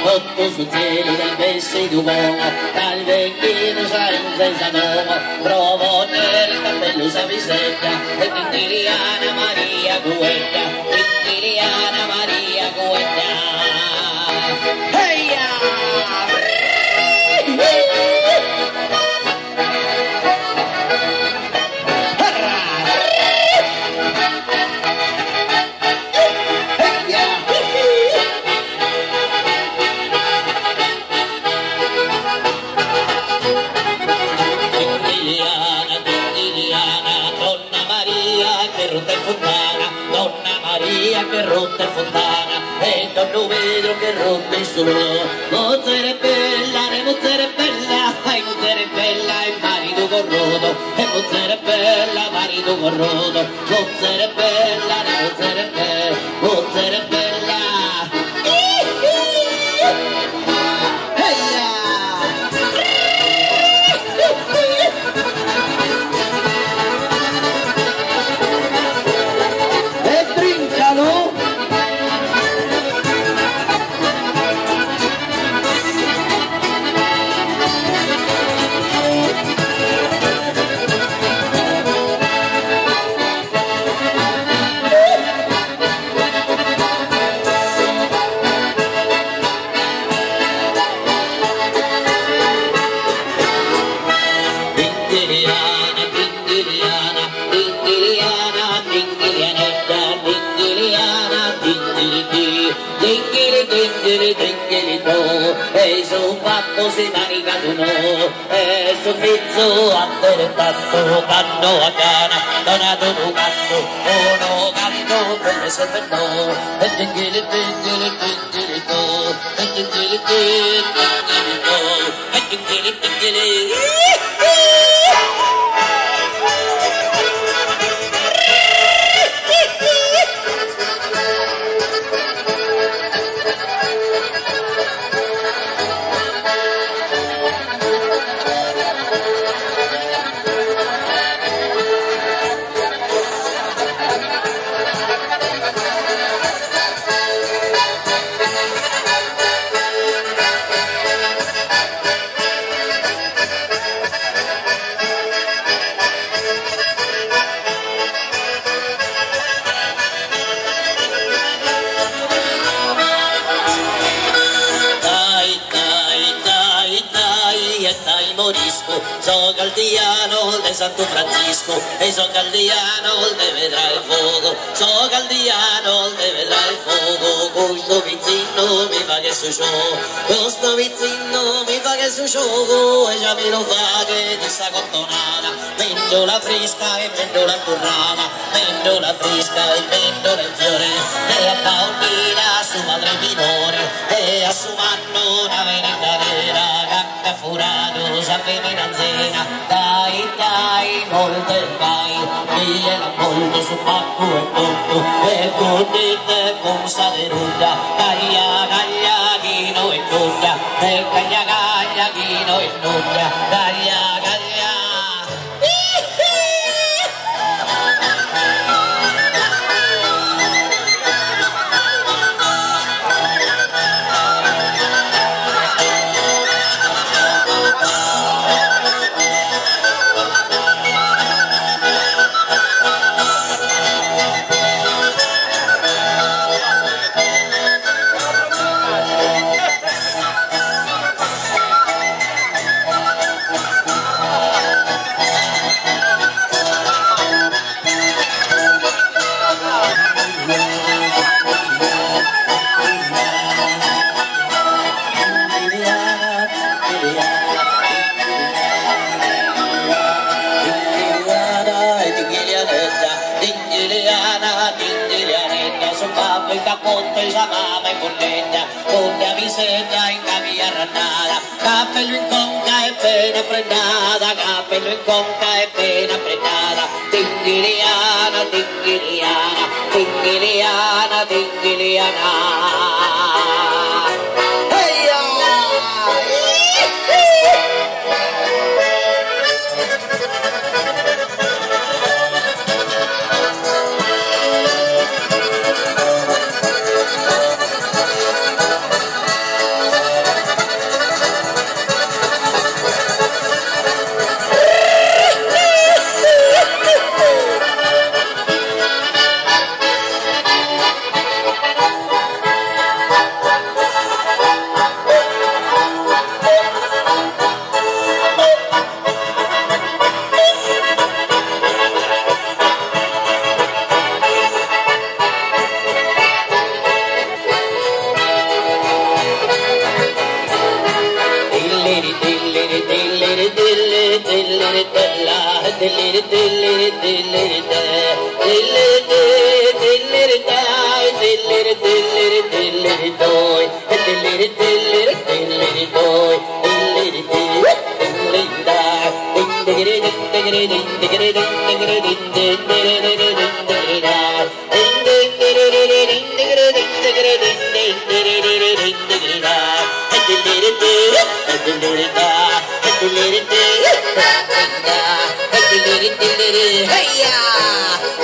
Otto sul cielo del vestito buono, dal vecchino senza nome, trovo nel cappello sa bisecca, e Tintiliana Maria Guetta, Tintiliana Maria Guetta. Heia! Donna Maria che rotta e fontana e Don Pedro che rotta il solo. Mozzere bella, e mozzere bella, e mozzere bella e marito corrodo, e mozzere bella, marito corrodo, mozzere bella, e mozzere bella, mozzere bella. E su fatto si manicato no, e su fizzo a te tanto canno a cana, donato un canto, uno canto per le serve no, e tingili tingili tingili no, e tingili tingili no, e tingili tingili. So Galdiano de Santo Francisco e so Galdiano de vedrà il fuoco, so Galdiano de vedrà il fuoco, con sto pizzino mi fa che su show, con sto pizzino mi fa che su show, e già mi lo fa che ti sta cottonata, mendo la fresca e mendo la currata, mendo la fresca e mendo le fiore, e a Paolina su madre minore, e a su manno una venica nera, cacca furato, sapeva in anzena, dai dai, molte vai, viene molto su pacco e tutto, e godete con saderuglia, caglia, caglia, chino e nuglia, e caglia, caglia, chino e nuglia, caglia, caglia. Capote llamaba y polenta, ponte a mi seta en camilla ranada, capello en conca en pena frenada, capello en conca en pena frenada, tingiliana, tingiliana, tingiliana, tingiliana. Hey, yeah.